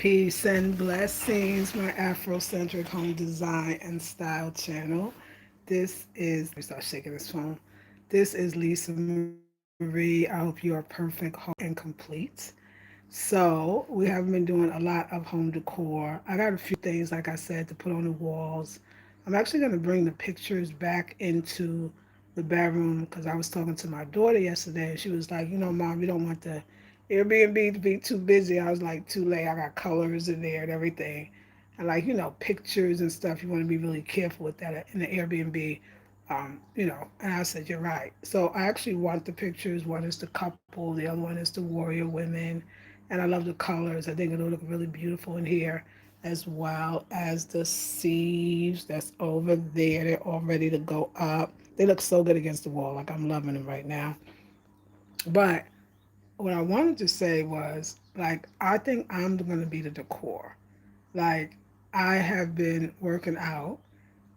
Peace and blessings, my Afrocentric home design and style channel. This is, let me start shaking this phone. This is Lisa Marie. I hope you are perfect, whole, and complete. So, we have been doing a lot of home decor. I got a few things, like I said, to put on the walls. I'm actually going to bring the pictures back into the bedroom because I was talking to my daughter yesterday and she was like, Mom, you don't want the Airbnb to be too busy. I was like, too late. I got colors in there and everything. And like, pictures and stuff, you want to be really careful with that in the Airbnb. And I said, you're right. So I actually want the pictures. One is the couple, the other one is the warrior women. And I love the colors. I think it'll look really beautiful in here, as well as the sleeves that's over there. They're all ready to go up. They look so good against the wall. Like I'm loving them right now. But what I wanted to say was, like, I think I'm going to be the decor. Like, I have been working out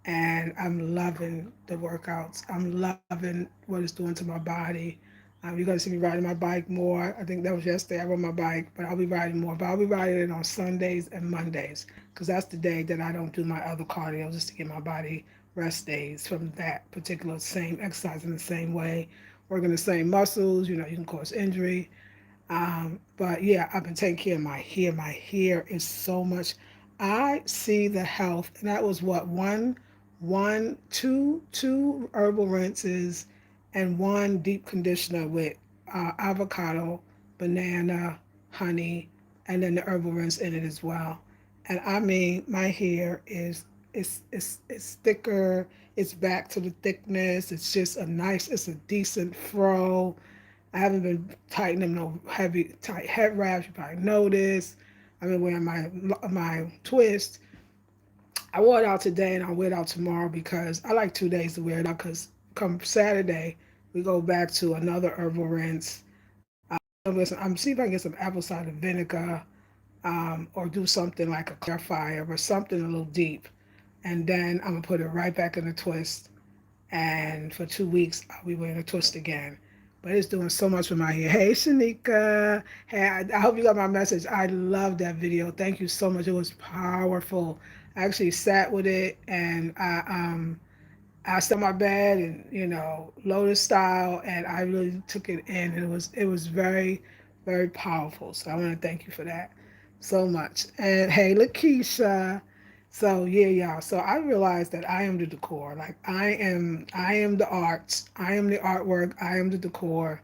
and I'm loving the workouts. I'm loving what it's doing to my body. You're going to see me riding my bike more. I think that was yesterday. I rode my bike, but I'll be riding more. But I'll be riding it on Sundays and Mondays because that's the day that I don't do my other cardio just to get my body rest days from that particular same exercise in the same way, working the same muscles. You can cause injury. But yeah, I've been taking care of my hair. My hair is so much. I see the health, and that was what two herbal rinses, and one deep conditioner with avocado, banana, honey, and then the herbal rinse in it as well. And I mean, my hair is thicker. It's back to the thickness. It's just a nice. It's a decent fro. I haven't been tightening no heavy tight head wraps. You probably noticed. I've been wearing my twist. I wore it out today and I'll wear it out tomorrow because I like 2 days to wear it out. Because come Saturday we go back to another herbal rinse. I'm see if I can get some apple cider vinegar, or do something like a clarifier or something a little deep, and then I'm gonna put it right back in the twist, and for 2 weeks I'll be wearing a twist again. But it's doing so much for my hair. Hey, Shanika. Hey, I hope you got my message. I love that video. Thank you so much. It was powerful. I actually sat with it and I sat on my bed and lotus style, and I really took it in. And it was very, very powerful. So I want to thank you for that so much. And hey, Lakeisha. So yeah, y'all. So I realized that I am the decor. Like I am the arts. I am the artwork. I am the decor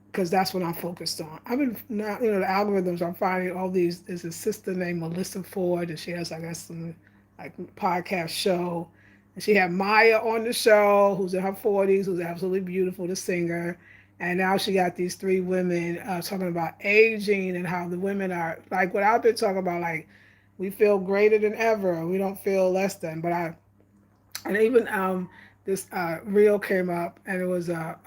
because that's what I'm focused on. I've been now, the algorithms. I'm finding all these. There's a sister named Melissa Ford, and she has, I guess, some like podcast show. And she had Maya on the show, who's in her 40s, who's absolutely beautiful, the singer. And now she got these three women talking about aging and how the women are like what I've been talking about. Like we feel greater than ever. We don't feel less than. But I and even this reel came up, and it was a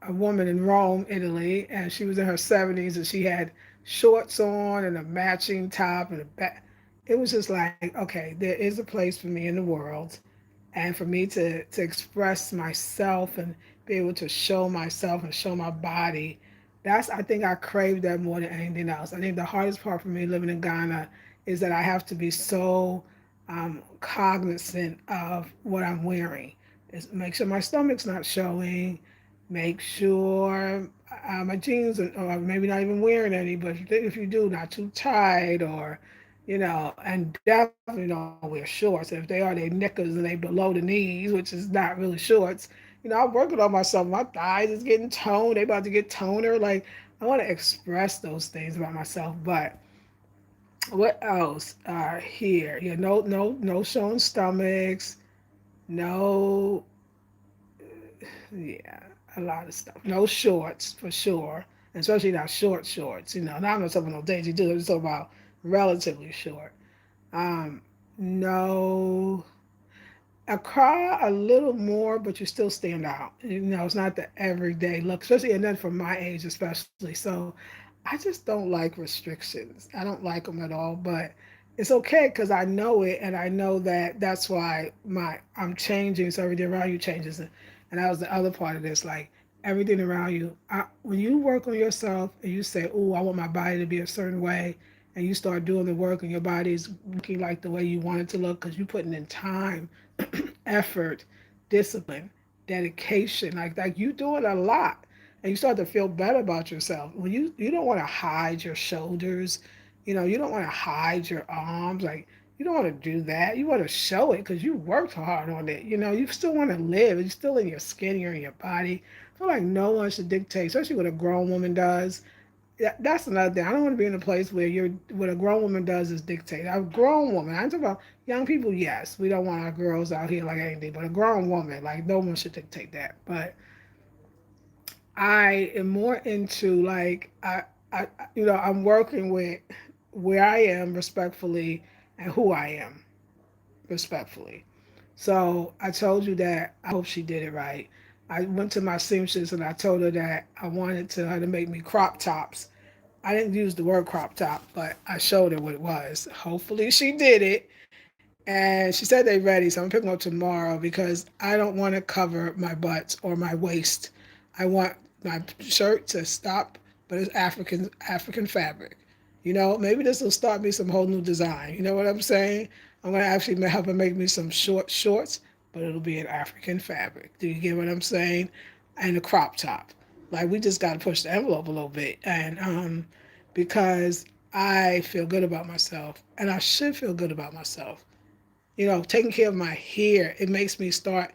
woman in Rome, Italy, and she was in her 70s, and she had shorts on and a matching top and a back. It was just like, okay, there is a place for me in the world, and for me to express myself and be able to show myself and show my body. That's I think I crave that more than anything else. I think the hardest part for me living in Ghana is that I have to be so cognizant of what I'm wearing. Just make sure my stomach's not showing. Make sure my jeans are maybe not even wearing any, but if you do, not too tight, or and definitely don't wear shorts. And if they are, they knickers and they below the knees, which is not really shorts. I'm working on myself. My thighs is getting toned. They about to get toner. Like I want to express those things about myself, but what else here? Yeah, no showing stomachs. No, yeah, a lot of stuff. No shorts for sure, especially not short shorts. Now I'm not talking about no Daisy Dukes. I'm just talking about relatively short. Um, no, I cry a little more, but you still stand out. It's not the everyday look, especially and then for my age, especially. So, I just don't like restrictions. I don't like them at all, but it's okay because I know it, and I know that that's why I'm changing. So everything around you changes, and that was the other part of this. Like everything around you, when you work on yourself and you say, "Oh, I want my body to be a certain way," and you start doing the work and your body's looking like the way you want it to look because you're putting in time, effort, discipline, dedication. Like you doing a lot, and you start to feel better about yourself. When you don't want to hide your shoulders, you don't want to hide your arms. Like you don't want to do that. You want to show it because you worked hard on it. You still want to live. You're still in your skin, you're in your body. I feel like no one should dictate, especially what a grown woman does. That's another thing. I don't want to be in a place where what a grown woman does is dictate. A grown woman. I'm talking about young people. Yes, we don't want our girls out here like anything, but a grown woman, like no one should dictate that. But I am more into like I'm working with where I am respectfully and who I am respectfully. So I told you that I hope she did it right. I went to my seamstress and I told her that I wanted her to make me crop tops. I didn't use the word crop top, but I showed her what it was. Hopefully she did it. And she said they're ready, so I'm picking them up tomorrow because I don't want to cover my butt or my waist. I want my shirt to stop, but it's African fabric. Maybe this will start me some whole new design. You know what I'm saying? I'm gonna actually help her make me some short shorts, but it'll be an African fabric. Do you get what I'm saying? And a crop top. Like we just gotta push the envelope a little bit, and because I feel good about myself, and I should feel good about myself. Taking care of my hair, it makes me start.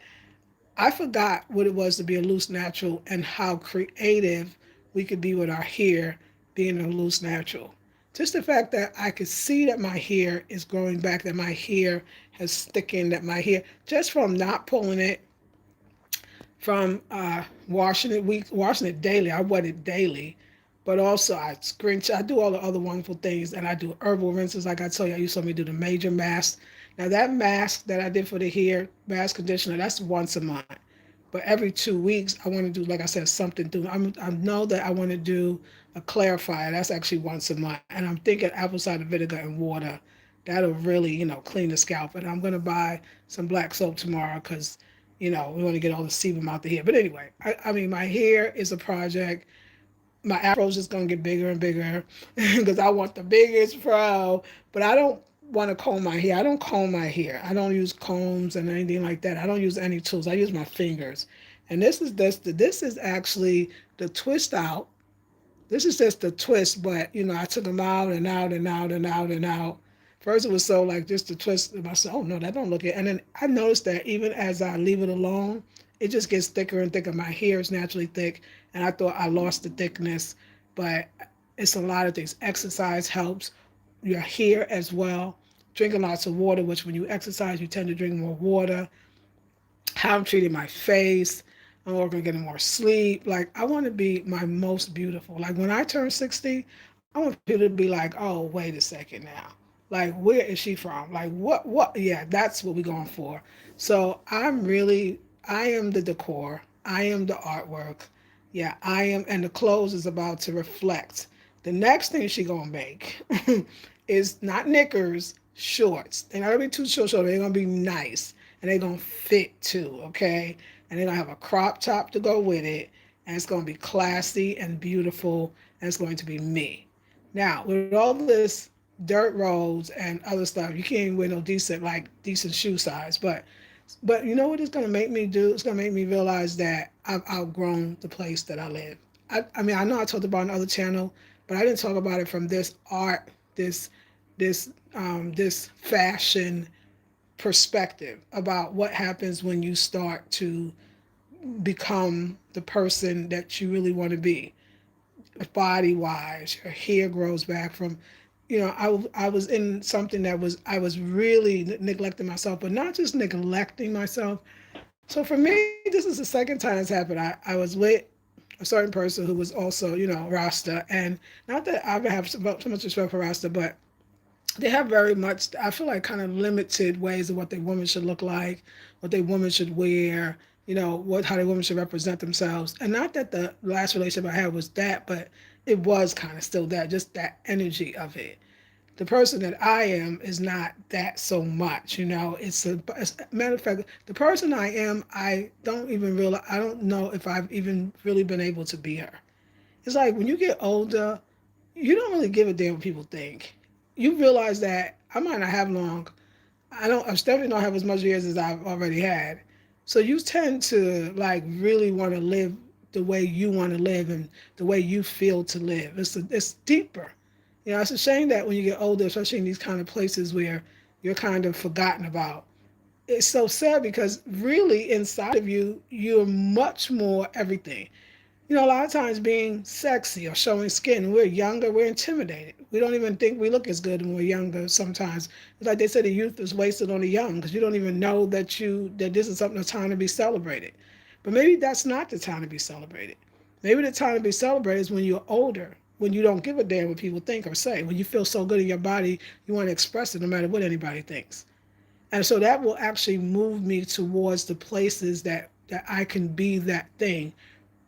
I forgot what it was to be a loose natural and how creative we could be with our hair being a loose natural. Just the fact that I could see that my hair is growing back, that my hair has thickened, that my hair, just from not pulling it, from washing it daily. I wet it daily, but also I scrunch. I do all the other wonderful things, and I do herbal rinses. Like I told you, you saw me do the major mask. Now that mask that I did for the hair mask conditioner, that's once a month. But every 2 weeks, I want to do, like I said, something. I know that I want to do a clarifier. That's actually once a month, and I'm thinking apple cider vinegar and water. That'll really, clean the scalp. And I'm gonna buy some black soap tomorrow because we want to get all the sebum out the hair. But anyway, I mean, my hair is a project. My afro's just gonna get bigger and bigger because I want the biggest fro. But I don't want to comb my hair. I don't comb my hair. I don't use combs and anything like that. I don't use any tools. I use my fingers. And this is actually the twist out. This is just the twist, but I took them out and out and out and out and out. First, it was so like just the twist. And I said, "Oh no, that don't look it." And then I noticed that even as I leave it alone, it just gets thicker and thicker. My hair is naturally thick, and I thought I lost the thickness, but it's a lot of things. Exercise helps your hair as well. Drinking lots of water, which when you exercise, you tend to drink more water. How I'm treating my face. I'm working on getting more sleep. Like I want to be my most beautiful. Like when I turn 60, I want people to be like, oh, wait a second now. Like where is she from? Like what yeah, that's what we're going for. So I am the decor. I am the artwork. Yeah, I am, and the clothes is about to reflect. The next thing she gonna make is not knickers, shorts. They're not gonna be too short, they're gonna be nice and they're gonna fit too, okay? And they're gonna have a crop top to go with it, and it's gonna be classy and beautiful, and it's going to be me. Now, with all this dirt roads and other stuff, you can't even wear no decent shoe size. But you know what it's gonna make me do? It's gonna make me realize that I've outgrown the place that I live. I mean, I know I talked about it on another channel, but I didn't talk about it from this art, this fashion perspective about what happens when you start to become the person that you really want to be, body wise. Your hair grows back from, I was in something that I was really neglecting myself, but not just neglecting myself. So for me, this is the second time it's happened. I was with a certain person who was also, Rasta, and not that I have so much respect for Rasta, but they have very much, I feel like, kind of limited ways of what their women should look like, what their women should wear, how their women should represent themselves. And not that the last relationship I had was that, but it was kind of still that, just that energy of it. The person that I am is not that so much, it's a matter of fact, the person I am, I don't know if I've even really been able to be her. It's like when you get older, you don't really give a damn what people think. you realize that I might not have long. I definitely don't have as much years as I've already had. So you tend to like really want to live the way you want to live and the way you feel to live. It's deeper. You know, it's a shame that when you get older, especially in these kind of places where you're kind of forgotten about, it's so sad because really inside of you, you're much more everything. You know, a lot of times being sexy or showing skin, when we're younger, we're intimidated. We don't even think we look as good when we're younger sometimes. It's like they say the youth is wasted on the young because you don't even know that this is something that's time to be celebrated. But maybe that's not the time to be celebrated. Maybe the time to be celebrated is when you're older, when you don't give a damn what people think or say, when you feel so good in your body, you want to express it no matter what anybody thinks. And so that will actually move me towards the places that I can be that thing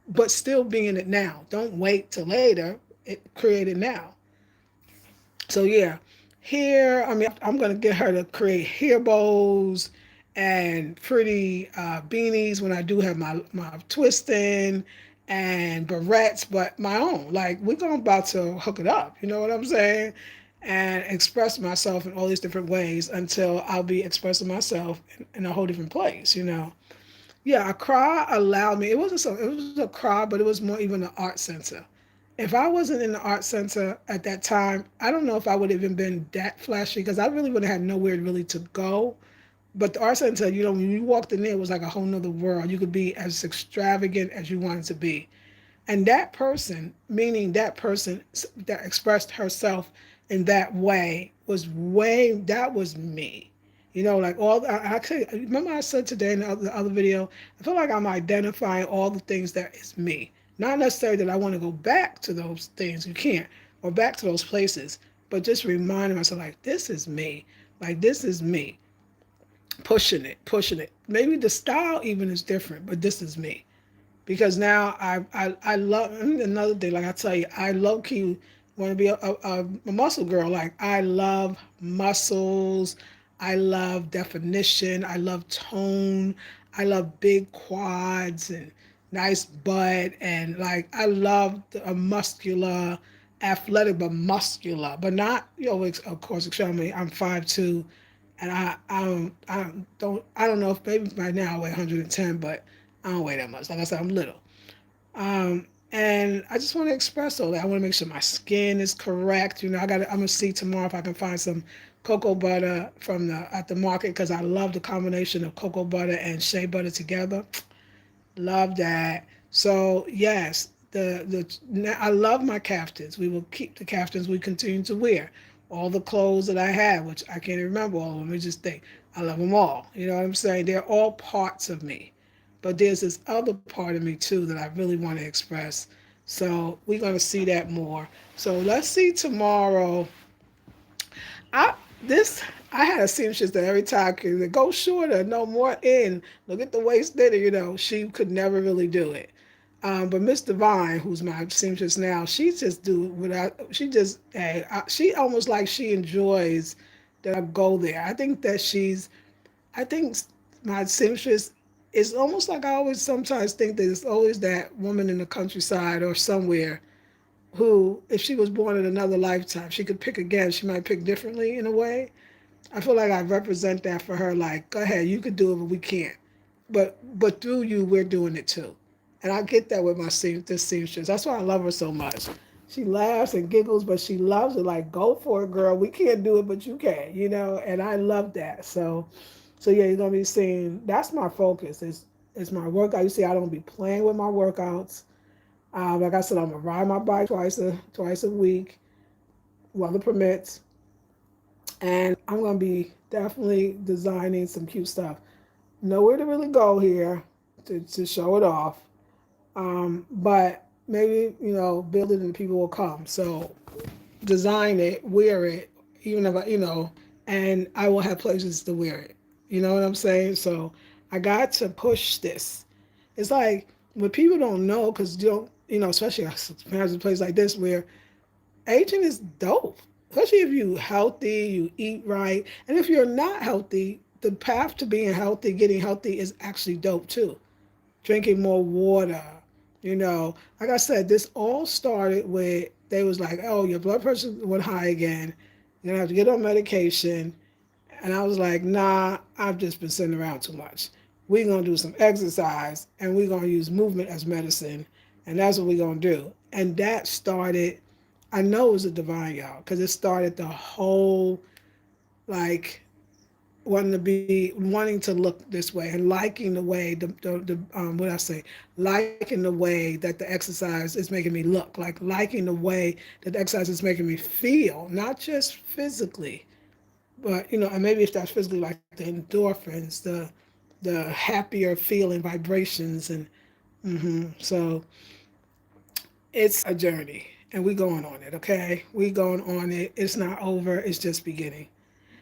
but still being it now. Don't wait till later. Create it now. So yeah, here I'm gonna get her to create hair bows and pretty beanies when I do have my twisting and barrettes, but my own. Like we're gonna about to hook it up. You know what I'm saying? And express myself in all these different ways until I'll be expressing myself in a whole different place. You know. Yeah, Accra allowed me. It was a cry, but it was more even an art center. If I wasn't in the art center at that time, I don't know if I would have even been that flashy because I really would have had nowhere really to go. But the art center, you know, when you walked in there, it was like a whole nother world. You could be as extravagant as you wanted to be. And that person, meaning that person that expressed herself in that that was me. You know, like remember I said today in the other video, I feel like I'm identifying all the things that is me. Not necessarily that I want to go back to those things, you can't, or back to those places, but just reminding myself, like, this is me. Like, this is me. Pushing it, pushing it. Maybe the style even is different, but this is me because now I love another thing. Like I tell you, I low key want to be a muscle girl. Like I love muscles, I love definition, I love tone, I love big quads and nice butt, and like I love a muscular, athletic but muscular, but not of course extremely. I'm 5'2", and I don't know if maybe by now I weigh 110, but I don't weigh that much. Like I said, I'm little. And I just want to express all that. I want to make sure my skin is correct. You know, I'm gonna see tomorrow if I can find some cocoa butter at the market because I love the combination of cocoa butter and shea butter together. Love that. So yes, I love my caftans. We will keep the caftans we continue to wear. All the clothes that I have, which I can't remember all of them. Let me just think. I love them all. You know what I'm saying? They're all parts of me. But there's this other part of me too that I really want to express. So we're gonna see that more. So let's see tomorrow. I this I had a seamstress that every time could go shorter, no more in. Look at the waist thinner, you know. She could never really do it. But Miss Divine, who's my seamstress now, she just do without. She just she almost like she enjoys that I go there. I think that I think my seamstress is almost like I always sometimes think that it's always that woman in the countryside or somewhere who, if she was born in another lifetime, she could pick again. She might pick differently in a way. I feel like I represent that for her. Like, go ahead, you could do it, but we can't. But through you, we're doing it too. And I get that with this seamstress. That's why I love her so much. She laughs and giggles, but she loves it. Like, go for it, girl. We can't do it, but you can. You know. And I love that. So yeah, you're gonna be seeing. That's my focus. Is my workout. You see, I don't be playing with my workouts. Like I said, I'm gonna ride my bike twice a week, weather permits, and I'm gonna be definitely designing some cute stuff. Nowhere to really go here to show it off, but maybe build it and people will come. So design it, wear it, even if and I will have places to wear it. You know what I'm saying? So I got to push this. It's like when people don't know, because you don't, especially perhaps a place like this where aging is dope. Especially if you healthy, you eat right, and if you're not healthy, the path to being healthy, getting healthy, is actually dope too. Drinking more water, like I said, this all started with they was like, oh, your blood pressure went high again, You're gonna have to get on medication. And I was like, nah, I've just been sitting around too much. We're gonna do some exercise and we're gonna use movement as medicine, and that's what we're gonna do. And that started, I know it was a divine, y'all, because it started the whole like wanting to look this way and liking the way the what I say, liking the way that the exercise is making me look, like liking the way that the exercise is making me feel, not just physically, but and maybe if that's physically, like the endorphins, the happier feeling vibrations, and so it's a journey, and we going on it. Okay, we going on it. It's not over. It's just beginning.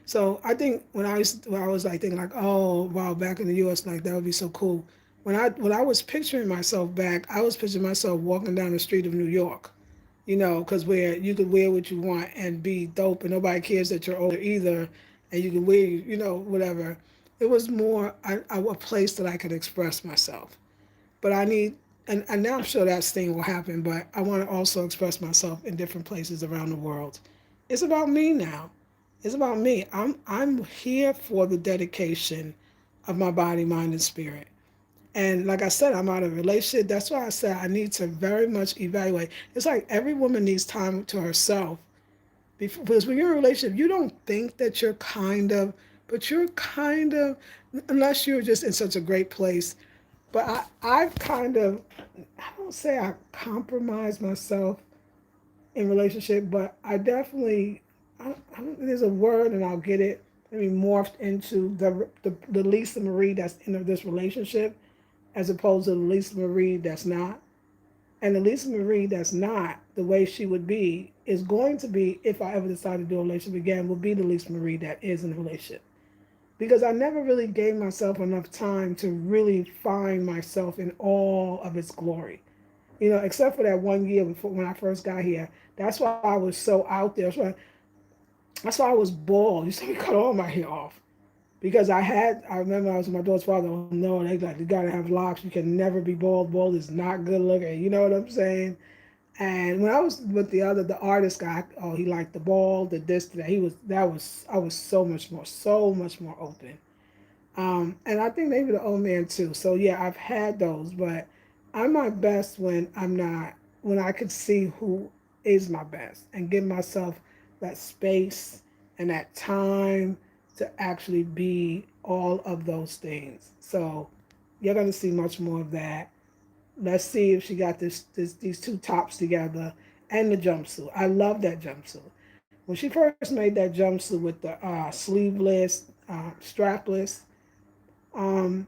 So I think when I was like thinking like, oh wow, back in the U.S., like that would be so cool. When I was picturing myself back, I was picturing myself walking down the street of New York, because where you could wear what you want and be dope, and nobody cares that you're older either, and you can wear, whatever. It was more a place that I could express myself. But I need, and now I'm sure that thing will happen, but I want to also express myself in different places around the world. It's about me now. It's about me. I'm here for the dedication of my body, mind, and spirit. And like I said, I'm out of a relationship. That's why I said I need to very much evaluate. It's like every woman needs time to herself. Because when you're in a relationship, you don't think that you're kind of, but you're kind of, unless you're just in such a great place. But I've kind of, I don't say I compromise myself in relationship, but I definitely, there's a word and I'll get it. Maybe morphed into the Lisa Marie that's in this relationship, as opposed to the Lisa Marie that's not. And the Lisa Marie that's not the way she would be is going to be, if I ever decide to do a relationship again, will be the Lisa Marie that is in a relationship. Because I never really gave myself enough time to really find myself in all of its glory. Except for that 1 year before when I first got here. That's why I was so out there. That's why I was bald. You saw me cut all my hair off. Because I remember I was with my daughter's father. Oh no, they like, you gotta have locks. You can never be bald. Bald is not good looking. You know what I'm saying? And when I was with the artist guy, oh, he liked the bald, the this, that. I was so much more open. And I think maybe the old man too. So yeah, I've had those, but I'm my best when I'm not, when I could see who is my best and give myself that space and that time to actually be all of those things. So you're gonna see much more of that. Let's see if she got these two tops together and the jumpsuit. I love that jumpsuit. When she first made that jumpsuit with the sleeveless, strapless, um,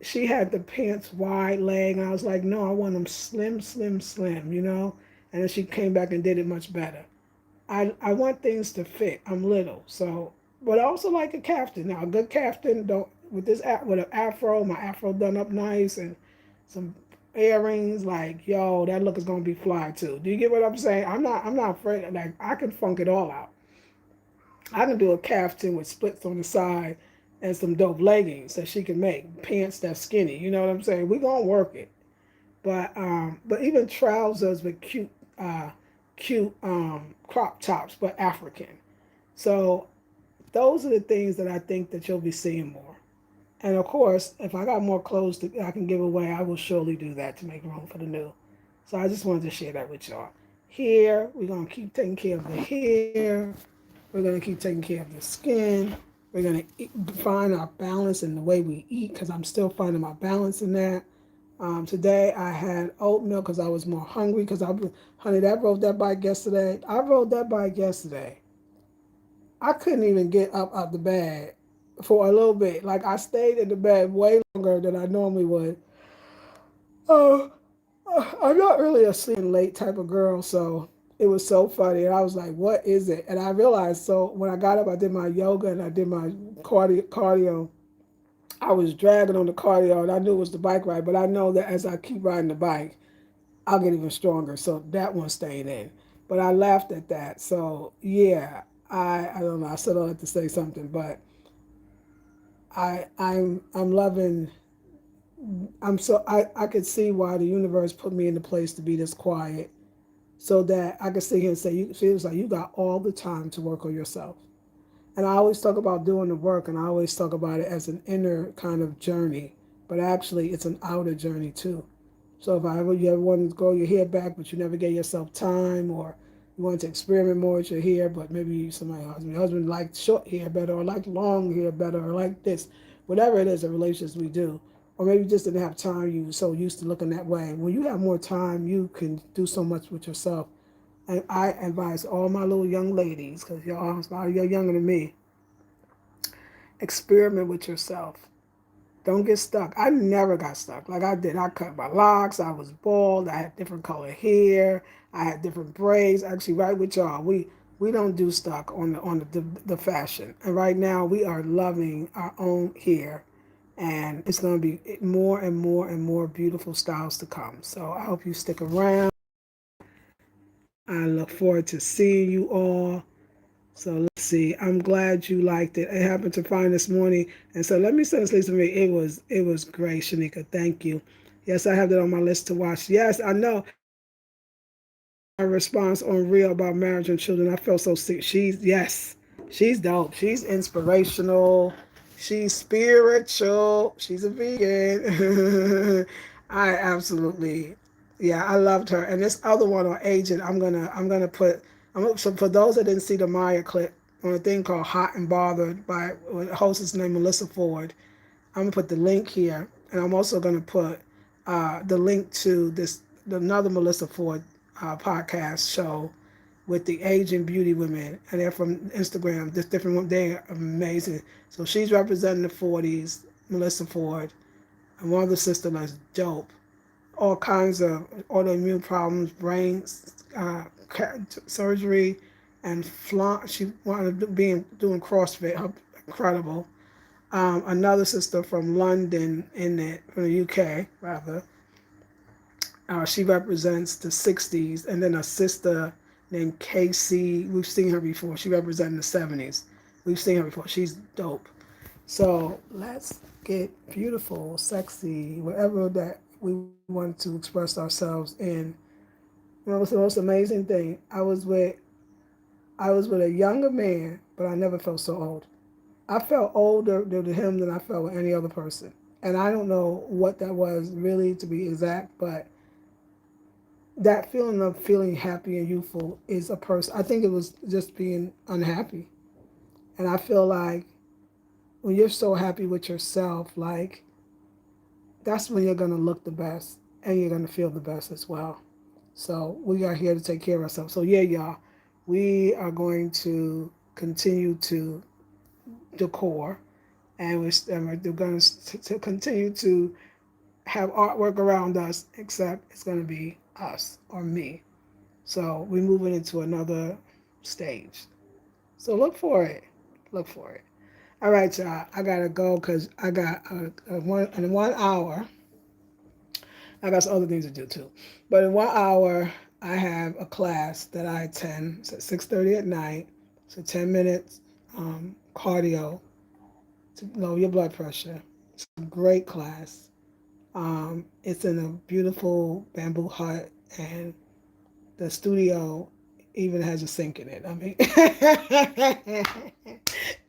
she had the pants wide leg, and I was like, no, I want them slim, slim, slim. And then she came back and did it much better. I want things to fit. I'm little, so, but I also like a caftan. Now, a good caftan, don't with this with an afro, my afro done up nice, and some earrings. Like, yo, that look is gonna be fly too. Do you get what I'm saying? I'm not afraid. Like, I can funk it all out. I can do a caftan with splits on the side and some dope leggings that she can make, pants that's skinny. You know what I'm saying? We gonna work it. But even trousers with cute crop tops, but African. So those are the things that I think that you'll be seeing more. And of course, if I got more clothes that I can give away, I will surely do that to make room for the new. So I just wanted to share that with y'all. Here, we're gonna keep taking care of the hair. We're gonna keep taking care of the skin. We're gonna find our balance in the way we eat, because I'm still finding my balance in that. Today I had oatmeal because I was more hungry. Honey, that rode that bike yesterday. I rode that bike yesterday. I couldn't even get up out the bed for a little bit. Like, I stayed in the bed way longer than I normally would. Oh, I'm not really a sleep late type of girl, so it was so funny. And I was like, "What is it?" And I realized. So when I got up, I did my yoga and I did my cardio. I was dragging on the cardio, and I knew it was the bike ride. But I know that as I keep riding the bike, I'll get even stronger. So that one stayed in. But I laughed at that. So yeah, I don't know. I still don't have to say something, but I'm loving. I could see why the universe put me in the place to be this quiet, so that I can sit here and say, you feels like you got all the time to work on yourself. And I always talk about doing the work, and I always talk about it as an inner kind of journey, but actually it's an outer journey too. So if I ever you ever wanted to grow your hair back, but you never gave yourself time, or you wanted to experiment more with your hair, but maybe somebody husband, your husband liked short hair better, or liked long hair better, or like this, whatever it is, the relationships we do, or maybe you just didn't have time. You were so used to looking that way. When you have more time, you can do so much with yourself. And I advise all my little young ladies, because y'all, a lot of y'all younger than me, experiment with yourself. Don't get stuck. I never got stuck like I did. I cut my locks. I was bald. I had different color hair. I had different braids. Actually, right with y'all, we don't do stuck on the fashion. And right now, we are loving our own hair, and it's going to be more and more and more beautiful styles to come. So I hope you stick around. I look forward to seeing you all. So let's see. I'm glad you liked it. I happened to find this morning, and so let me send this to me. It was great, Shanika. Thank you. Yes, I have that on my list to watch. Yes, I know. My response on Real about marriage and children. I felt so sick. She's dope. She's inspirational. She's spiritual. She's a vegan. I absolutely, yeah, I loved her. And this other one on agent, I'm gonna put. So for those that didn't see the Maya clip on a thing called Hot and Bothered by hostess named Melissa Ford, I'm gonna put the link here, and I'm also gonna put the link to this another Melissa Ford podcast show with the aging beauty women, and they're from Instagram. This different one, they're amazing. So she's representing the 40s, Melissa Ford, and one of the sisters is dope. All kinds of autoimmune problems, brain surgery, and she wanted to be doing CrossFit. Incredible. Another sister from London, from the UK rather. She represents the 60s, and then a sister named Casey. We've seen her before. She represents the 70s. We've seen her before. She's dope. So let's get beautiful, sexy, whatever that we want to express ourselves in. What's the most amazing thing? I was with a younger man, but I never felt so old. I felt older to him than I felt with any other person. And I don't know what that was really to be exact, but that feeling of feeling happy and youthful is a person. I think it was just being unhappy. And I feel like when you're so happy with yourself, like that's when you're going to look the best and you're going to feel the best as well. So we are here to take care of ourselves. So yeah, y'all, we are going to continue to decor, and we're going to continue to have artwork around us, except it's going to be us or me. So we're moving into another stage. So look for it. Look for it. All right, y'all. I gotta go because I got in 1 hour. I got some other things to do too. But in 1 hour, I have a class that I attend. It's at 6:30 at night. It's a 10 minutes cardio to lower your blood pressure. It's a great class. It's in a beautiful bamboo hut, and the studio even has a sink in it. I mean,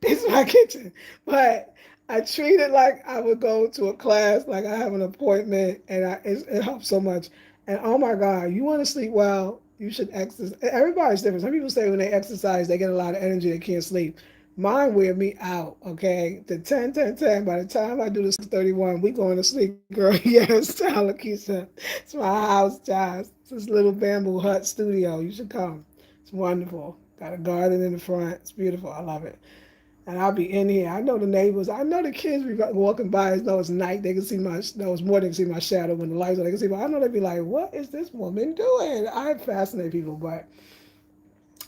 it's my kitchen, but I treat it like I would go to a class, like I have an appointment, and it helps so much. And oh my God, you want to sleep well, you should exercise. Everybody's different. Some people say when they exercise, they get a lot of energy, they can't sleep. Mine wear me out, okay? The 10, 10, 10. By the time I do the 6:31, we going to sleep, girl. Yes, Tyler Keisha. It's my house, Josh. It's this little bamboo hut studio. You should come. It's wonderful. Got a garden in the front. It's beautiful. I love it. And I'll be in here. I know the neighbors. I know the kids be walking by. Know it's night. They can see my. No, it's more. They can see my shadow when the lights are. They can see. But I know they'd be like, "What is this woman doing?" I fascinate people, but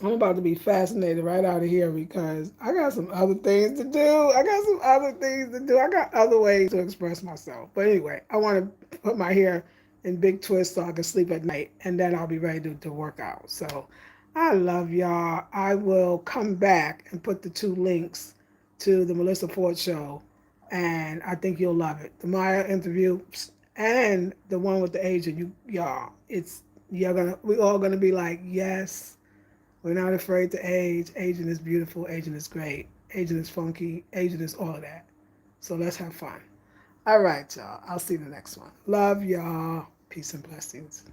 I'm about to be fascinated right out of here because I got some other things to do. I got other ways to express myself. But anyway, I want to put my hair in big twists so I can sleep at night, and then I'll be ready to work out. So I love y'all. I will come back and put the two links to the Melissa Ford show, and I think you'll love it. The Maya interview and the one with the agent. Y'all, We all gonna be like, yes, we're not afraid to age. Aging is beautiful. Aging is great. Aging is funky. Aging is all of that. So let's have fun. All right, y'all. I'll see you in the next one. Love y'all. Peace and blessings.